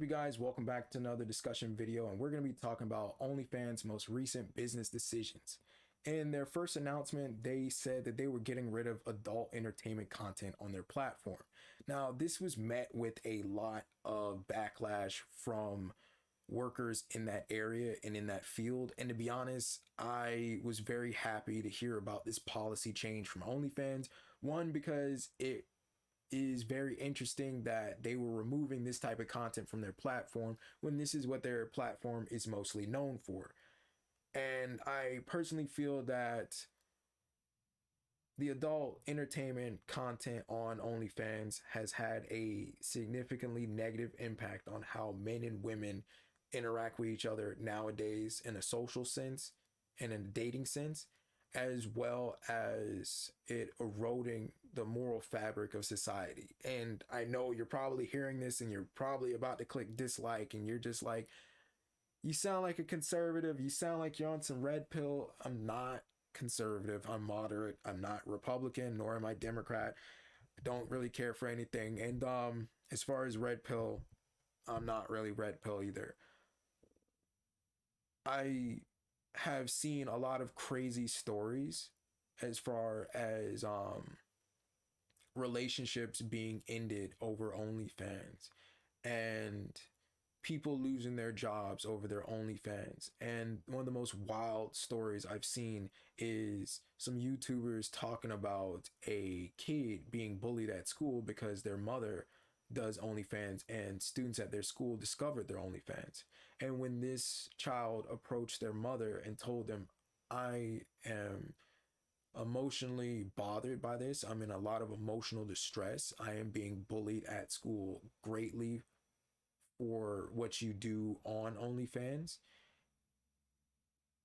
You guys, welcome back to another discussion video, and we're going to be talking about OnlyFans' most recent business decisions. In their first announcement, they said that they were getting rid of adult entertainment content on their platform. Now, this was met with a lot of backlash from workers in that area and in that field. And to be honest, I was very happy to hear about this policy change from OnlyFans. One, because it is very interesting that they were removing this type of content from their platform when this is what their platform is mostly known for. And I personally feel that the adult entertainment content on OnlyFans has had a significantly negative impact on how men and women interact with each other nowadays in a social sense and in a dating sense, as well as it eroding the moral fabric of society. And I know you're probably hearing this and you're probably about to click dislike and you're just like, you sound like a conservative, you sound like you're on some red pill. I'm not conservative, I'm moderate, I'm not Republican, nor am I Democrat. I don't really care for anything. And as far as red pill, I'm not really red pill either. I have seen a lot of crazy stories as far as relationships being ended over OnlyFans and people losing their jobs over their OnlyFans. And one of the most wild stories I've seen is some YouTubers talking about a kid being bullied at school because their mother does OnlyFans, and students at their school discovered their OnlyFans. And when this child approached their mother and told them, I am emotionally bothered by this, I'm in a lot of emotional distress, I am being bullied at school greatly for what you do on OnlyFans,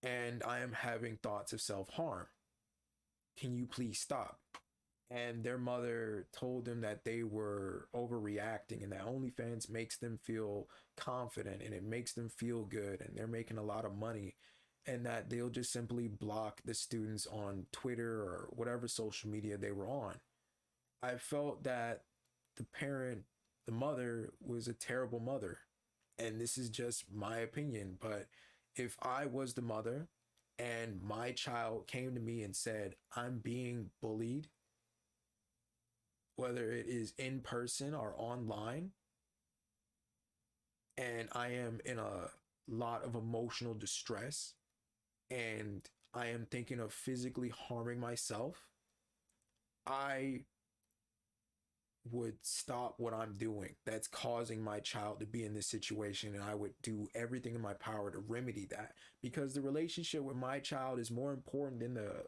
and I am having thoughts of self-harm. Can you please stop? And their mother told them that they were overreacting and that OnlyFans makes them feel confident and it makes them feel good and they're making a lot of money, and that they'll just simply block the students on Twitter or whatever social media they were on. I felt that the mother was a terrible mother. And this is just my opinion, but if I was the mother and my child came to me and said, I'm being bullied, whether it is in person or online, and I am in a lot of emotional distress and I am thinking of physically harming myself, I would stop what I'm doing that's causing my child to be in this situation, and I would do everything in my power to remedy that, because the relationship with my child is more important than the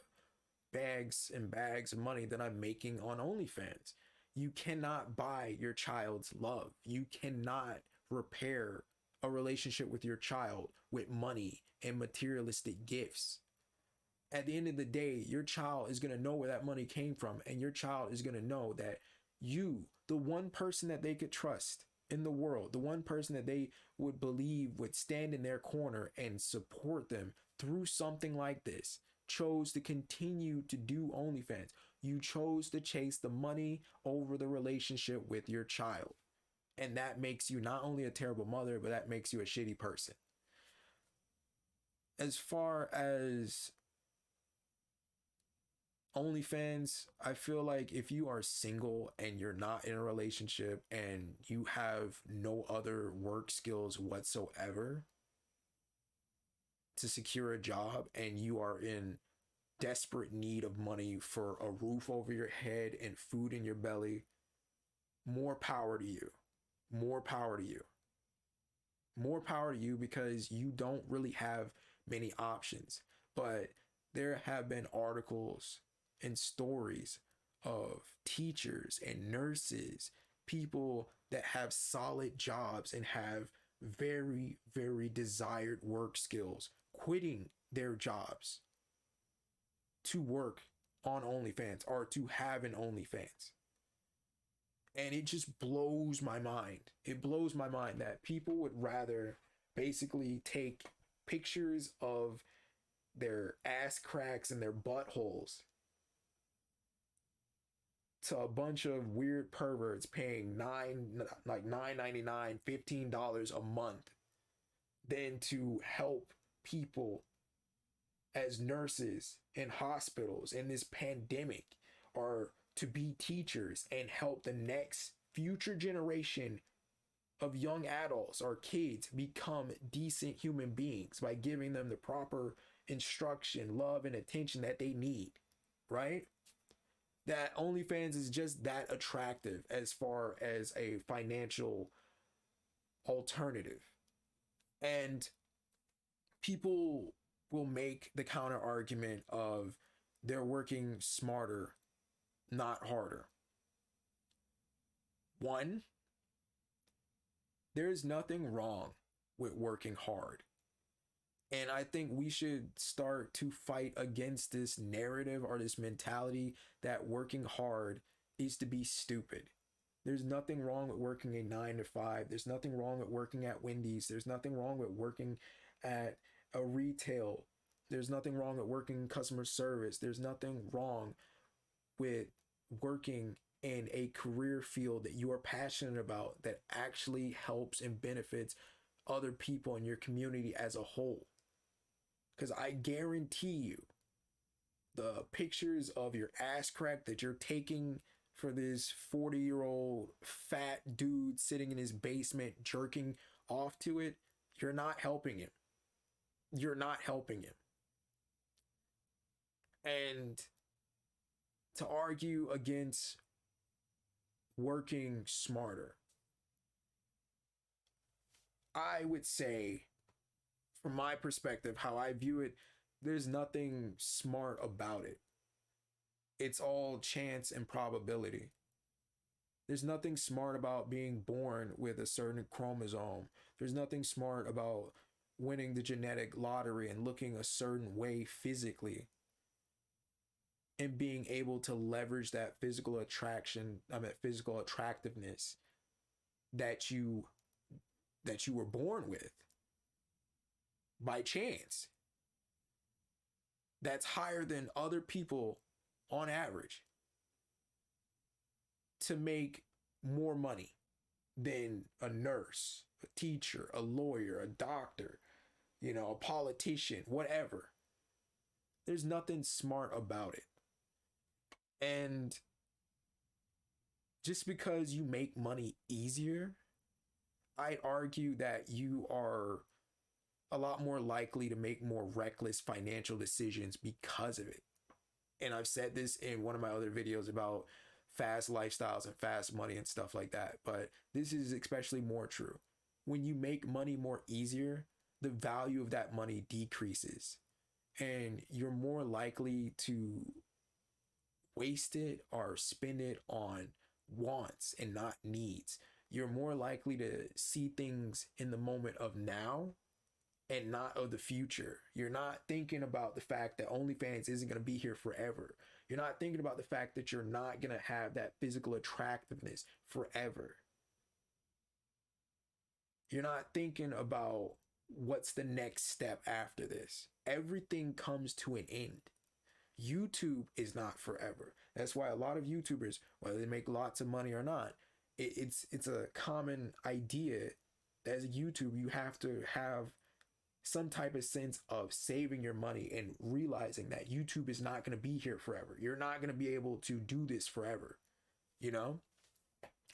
bags and bags of money that I'm making on OnlyFans. You cannot buy your child's love. You cannot repair a relationship with your child with money and materialistic gifts. At the end of the day, your child is going to know where that money came from, and your child is going to know that you, the one person that they could trust in the world, the one person that they would believe would stand in their corner and support them through something like this, chose to continue to do OnlyFans. You chose to chase the money over the relationship with your child. And that makes you not only a terrible mother, but that makes you a shitty person. As far as OnlyFans, I feel like if you are single and you're not in a relationship and you have no other work skills whatsoever to secure a job, and you are in desperate need of money for a roof over your head and food in your belly, more power to you. More power to you. More power to you, because you don't really have many options. But there have been articles and stories of teachers and nurses, people that have solid jobs and have very, very desired work skills, quitting their jobs to work on OnlyFans or to have an OnlyFans. And it just blows my mind. It blows my mind that people would rather basically take pictures of their ass cracks and their buttholes to a bunch of weird perverts paying $9.99, $15 a month than to help people as nurses in hospitals in this pandemic, or to be teachers and help the next future generation of young adults or kids become decent human beings by giving them the proper instruction, love, and attention that they need, right? That OnlyFans is just that attractive as far as a financial alternative. And people will make the counter argument of they're working smarter, not harder. One, there is nothing wrong with working hard. And I think we should start to fight against this narrative or this mentality that working hard is to be stupid. There's nothing wrong with working a 9 to 5. There's nothing wrong with working at Wendy's. There's nothing wrong with working at a retail. There's nothing wrong with working customer service. There's nothing wrong with working in a career field that you are passionate about that actually helps and benefits other people in your community as a whole. Because I guarantee you, the pictures of your ass crack that you're taking for this 40-year-old fat dude sitting in his basement jerking off to it, you're not helping him. You're not helping him. And to argue against working smarter, I would say, from my perspective, how I view it, there's nothing smart about it. It's all chance and probability. There's nothing smart about being born with a certain chromosome. There's nothing smart about winning the genetic lottery and looking a certain way physically and being able to leverage that physical physical attractiveness that you were born with by chance. That's higher than other people on average to make more money than a nurse, a teacher, a lawyer, a doctor, a politician, whatever. There's nothing smart about it. And just because you make money easier, I'd argue that you are a lot more likely to make more reckless financial decisions because of it. And I've said this in one of my other videos about fast lifestyles and fast money and stuff like that. But this is especially more true. When you make money more easier, the value of that money decreases. And you're more likely to waste it or spend it on wants and not needs. You're more likely to see things in the moment of now and not of the future. You're not thinking about the fact that OnlyFans isn't going to be here forever. You're not thinking about the fact that you're not going to have that physical attractiveness forever. You're not thinking about what's the next step after this. Everything comes to an end. YouTube is not forever. That's why a lot of YouTubers, whether they make lots of money or not, it's a common idea that as a YouTuber, you have to have some type of sense of saving your money and realizing that YouTube is not going to be here forever. You're not going to be able to do this forever,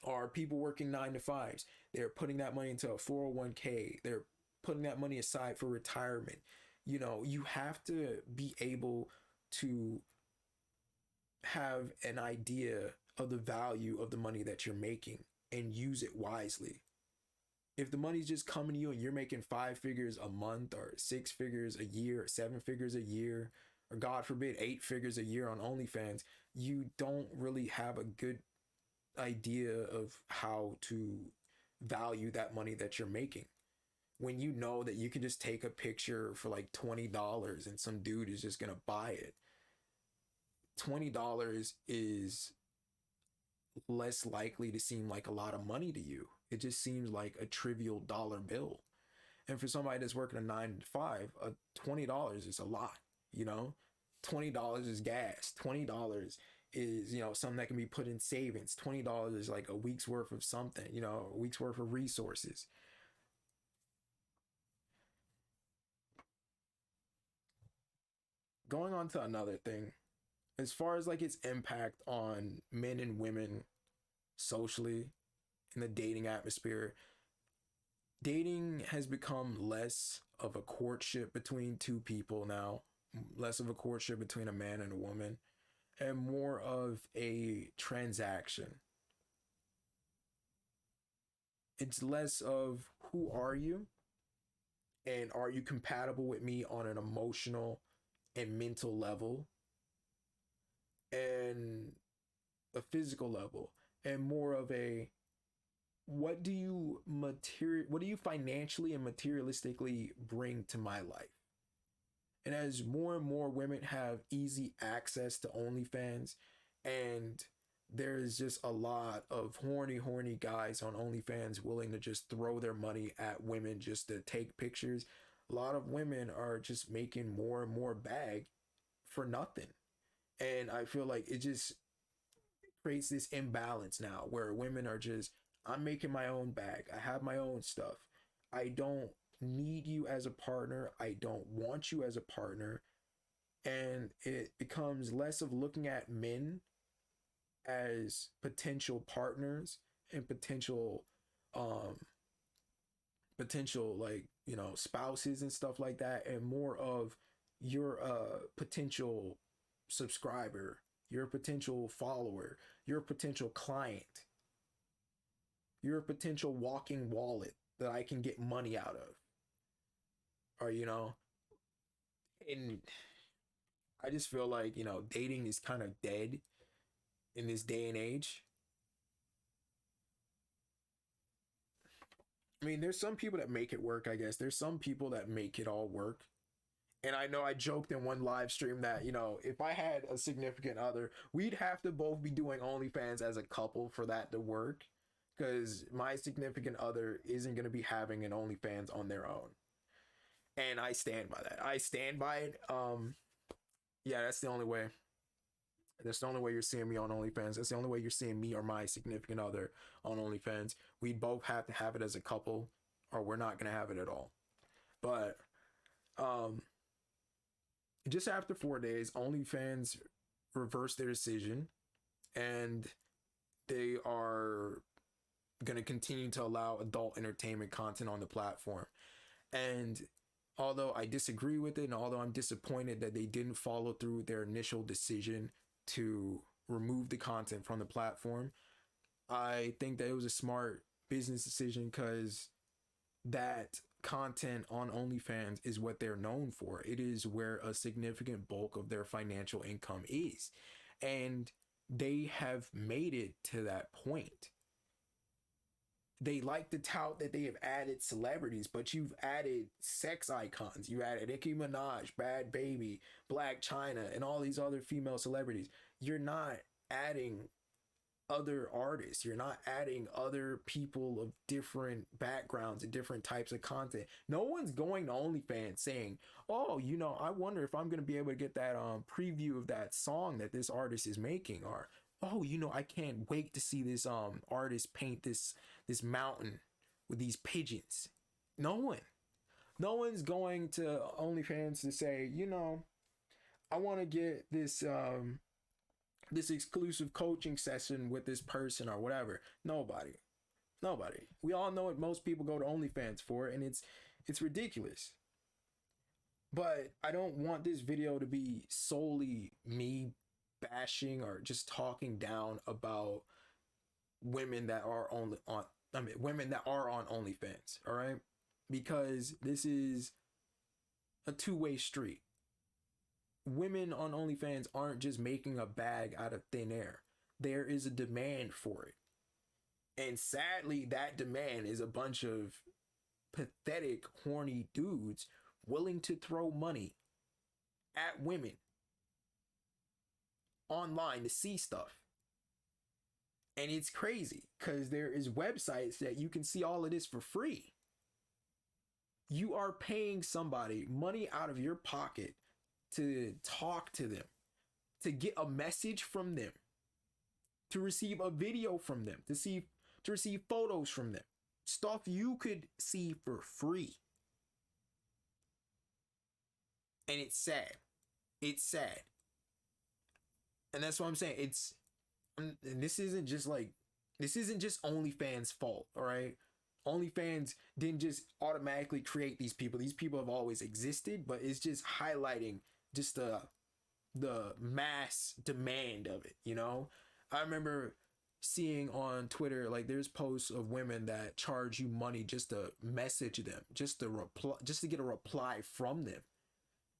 Or people working 9 to 5s, they're putting that money into a 401k. They're putting that money aside for retirement. You have to be able to have an idea of the value of the money that you're making and use it wisely. If the money's just coming to you and you're making 5 figures a month or 6 figures a year or 7 figures a year, or God forbid 8 figures a year on OnlyFans, you don't really have a good idea of how to value that money that you're making. When you know that you can just take a picture for like $20 and some dude is just going to buy it. $20 is less likely to seem like a lot of money to you. It just seems like a trivial dollar bill. And for somebody that's working a 9 to 5, $20 is a lot, $20 is gas. $20 is, something that can be put in savings. $20 is like a week's worth of something, a week's worth of resources. Going on to another thing, as far as like its impact on men and women socially in the dating atmosphere, dating has become less of a courtship between two people now, less of a courtship between a man and a woman, and more of a transaction. It's less of who are you and are you compatible with me on an emotional and mental level and a physical level, and more of a what do you financially and materialistically bring to my life. And as more and more women have easy access to OnlyFans, and there's just a lot of horny guys on OnlyFans willing to just throw their money at women just to take pictures, a lot of women are just making more and more bag for nothing. And I feel like it just creates this imbalance now where women are just, I'm making my own bag. I have my own stuff. I don't need you as a partner. I don't want you as a partner. And it becomes less of looking at men as potential partners and um potential like, spouses and stuff like that, and more of your potential subscriber, your potential follower, your potential client, your potential walking wallet that I can get money out of. Or, and I just feel like, dating is kind of dead in this day and age. I mean, there's some people that make it work, I guess. There's some people that make it all work. And I know I joked in one live stream that, if I had a significant other, we'd have to both be doing OnlyFans as a couple for that to work. Because my significant other isn't going to be having an OnlyFans on their own. And I stand by that. I stand by it. Yeah, that's the only way. That's the only way you're seeing me on OnlyFans. That's the only way you're seeing me or my significant other on OnlyFans. We both have to have it as a couple, or we're not going to have it at all. But um, just after 4 days, OnlyFans reversed their decision, and they are going to continue to allow adult entertainment content on the platform. And although I disagree with it, and although I'm disappointed that they didn't follow through with their initial decision to remove the content from the platform, I think that it was a smart business decision, because that content on OnlyFans is what they're known for. It is where a significant bulk of their financial income is. And they have made it to that point. They like to tout that they have added celebrities, but you've added sex icons. You added Nicki Minaj, Bad Baby, Black China, and all these other female celebrities. You're not adding other artists. You're not adding other people of different backgrounds and different types of content. No one's going to OnlyFans saying, oh, I wonder if I'm going to be able to get that preview of that song that this artist is making, or oh, I can't wait to see this artist paint this mountain with these pigeons. No one's going to OnlyFans to say, I want to get this exclusive coaching session with this person or whatever. Nobody. We all know what most people go to OnlyFans for, and it's ridiculous. But I don't want this video to be solely me bashing or just talking down about women that are women that are on OnlyFans, all right? Because this is a two-way street. Women on OnlyFans aren't just making a bag out of thin air. There is a demand for it. And sadly, that demand is a bunch of pathetic, horny dudes willing to throw money at women online to see stuff. And it's crazy because there is websites that you can see all of this for free. You are paying somebody money out of your pocket to talk to them, to get a message from them, to receive a video from them, to receive photos from them, stuff you could see for free. And it's sad. It's sad. And that's what I'm saying. And this isn't just OnlyFans' fault, all right? OnlyFans didn't just automatically create these people. These people have always existed, but it's just highlighting just the mass demand of it, you know? I remember seeing on Twitter, like, there's posts of women that charge you money just to message them, just to get a reply from them.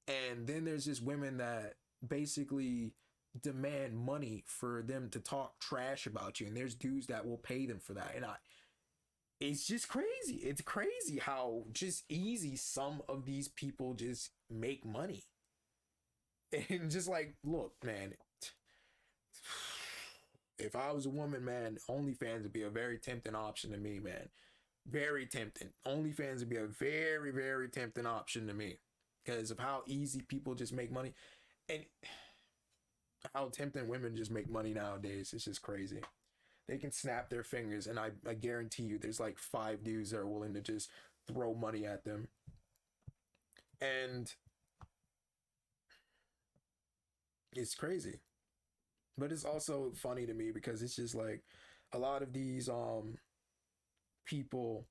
And then there's just women that basically demand money for them to talk trash about you, and there's dudes that will pay them for that. And it's just crazy. It's crazy how just easy some of these people just make money. And just like, look, man, if I was a woman, man, OnlyFans would be a very tempting option to me, man. Very tempting. OnlyFans would be a very, very tempting option to me because of how easy people just make money and how tempting women just make money nowadays. It's just crazy. They can snap their fingers, and I guarantee you there's like 5 dudes that are willing to just throw money at them. And it's crazy. But it's also funny to me because it's just like a lot of these people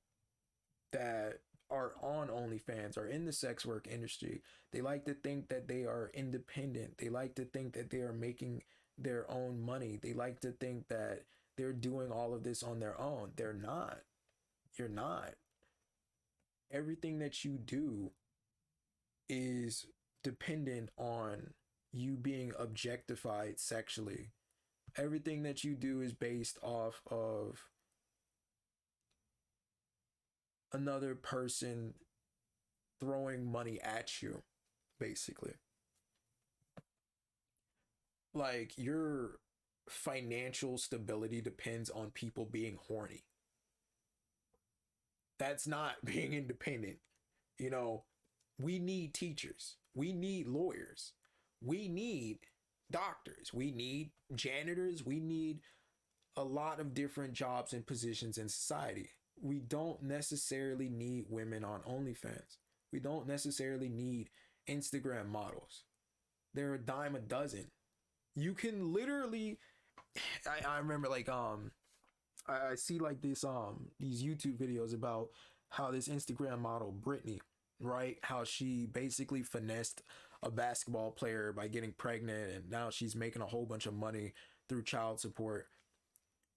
that are on OnlyFans are in the sex work industry. They like to think that they are independent. They like to think that they are making their own money. They like to think that they're doing all of this on their own. They're not. You're not. Everything that you do is dependent on you being objectified sexually. Everything that you do is based off of another person throwing money at you, basically. Like, your financial stability depends on people being horny. That's not being independent. You know, we need teachers. We need lawyers. We need doctors. We need janitors. We need a lot of different jobs and positions in society. We don't necessarily need women on OnlyFans. We don't necessarily need Instagram models. They're a dime a dozen. You can literally, I remember like I see like this these YouTube videos about how this Instagram model Brittany, right? How she basically finessed a basketball player by getting pregnant, and now she's making a whole bunch of money through child support.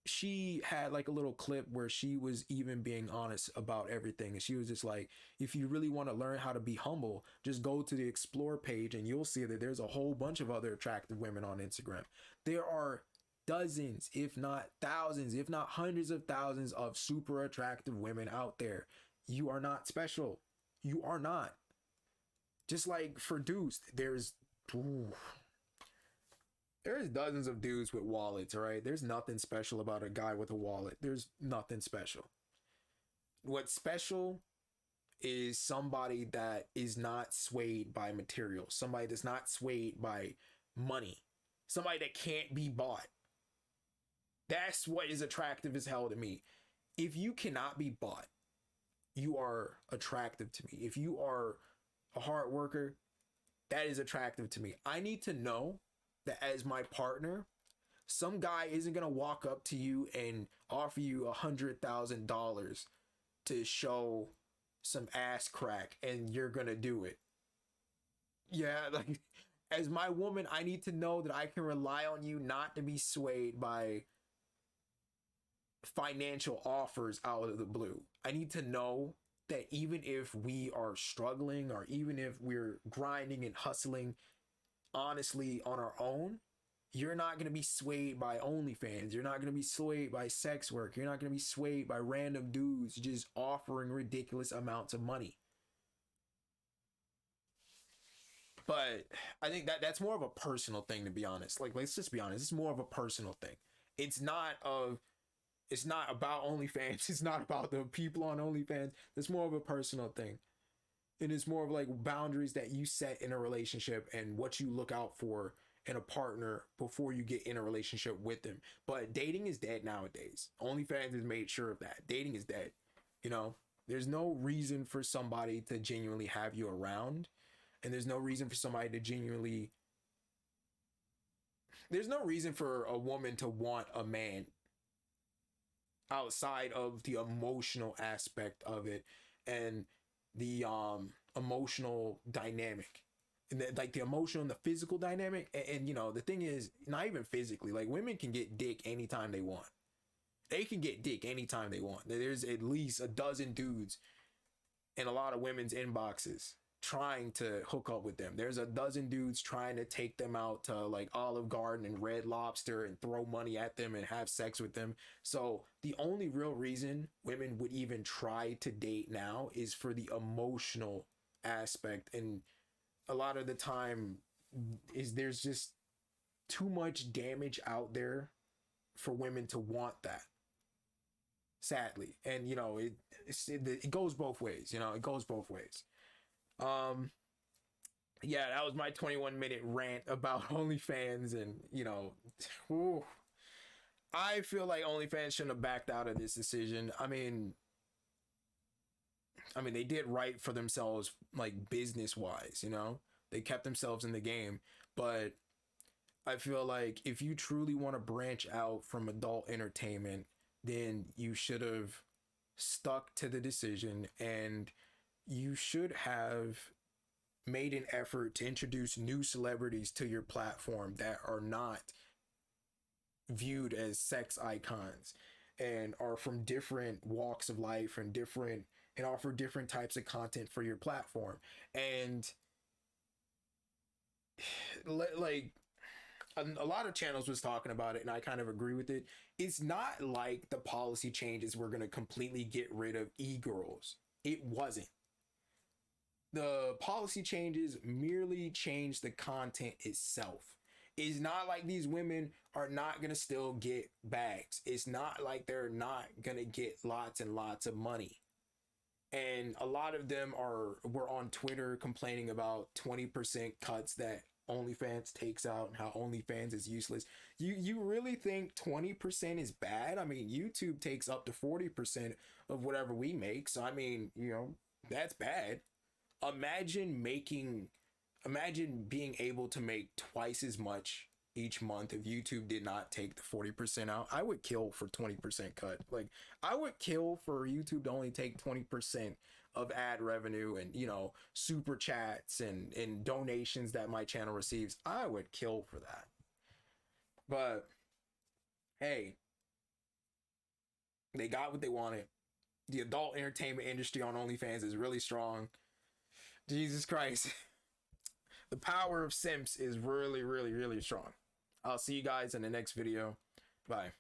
She had like a little clip where she was even being honest about everything, and she was just like, if you really want to learn how to be humble, just go to the explore page and you'll see that there's a whole bunch of other attractive women on Instagram. There are dozens, if not thousands, if not hundreds of thousands of super attractive women out there. You are not special. You are not. Just like for dudes, there's dozens of dudes with wallets, all right? There's nothing special about a guy with a wallet. There's nothing special. What's special is somebody that is not swayed by material, somebody that's not swayed by money, somebody that can't be bought. That's what is attractive as hell to me. If you cannot be bought, you are attractive to me. If you are a hard worker, that is attractive to me. I need to know that as my partner, some guy isn't gonna walk up to you and offer you $100,000 to show some ass crack and you're gonna do it. Yeah, like, as my woman, I need to know that I can rely on you not to be swayed by financial offers out of the blue. I need to know that even if we are struggling, or even if we're grinding and hustling honestly on our own, you're not going to be swayed by OnlyFans. You're not going to be swayed by sex work. You're not going to be swayed by random dudes just offering ridiculous amounts of money. But I think that's more of a personal thing, to be honest. Like, let's just be honest. It's more of a personal thing. It's not about OnlyFans. It's not about the people on OnlyFans. It's more of a personal thing. And it's more of like boundaries that you set in a relationship and what you look out for and a partner before you get in a relationship with them. But dating is dead nowadays. OnlyFans has made sure of that. Dating is dead. You know, there's no reason for somebody to genuinely have you around, and there's no reason for somebody to genuinely, there's no reason for a woman to want a man outside of the emotional aspect of it and the emotional dynamic, and like the emotional and the physical dynamic. And you know, the thing is, not even physically, like women can get dick anytime they want. They can get dick anytime they want. There's at least a dozen dudes in a lot of women's inboxes trying to hook up with them. There's a dozen dudes trying to take them out to like Olive Garden and Red Lobster and throw money at them and have sex with them. So the only real reason women would even try to date now is for the emotional aspect. And a lot of the time is there's just too much damage out there for women to want that, sadly. And you know, it goes both ways. You know, it goes both ways. Yeah, that was my 21-minute rant about OnlyFans. And you know, whew, I feel like OnlyFans shouldn't have backed out of this decision. I mean they did right for themselves, like business wise. You know, they kept themselves in the game. But I feel like if you truly want to branch out from adult entertainment, then you should have stuck to the decision, and you should have made an effort to introduce new celebrities to your platform that are not viewed as sex icons and are from different walks of life and offer different types of content for your platform. And like a lot of channels was talking about it, and I kind of agree with it. It's not like the policy changes were going to completely get rid of e-girls. It wasn't. The policy changes merely changed the content itself. It's not like these women are not going to still get bags. It's not like they're not going to get lots and lots of money. And a lot of them were on Twitter complaining about 20% cuts that OnlyFans takes out and how OnlyFans is useless. You really think 20% is bad? I mean, YouTube takes up to 40% of whatever we make. So I mean, you know, that's bad. Imagine being able to make twice as much each month if YouTube did not take the 40% out. I would kill for 20% cut. Like, I would kill for YouTube to only take 20% of ad revenue and, you know, super chats and donations that my channel receives. I would kill for that. But hey, they got what they wanted. The adult entertainment industry on OnlyFans is really strong. Jesus Christ. The power of simps is really, really, really strong. I'll see you guys in the next video. Bye.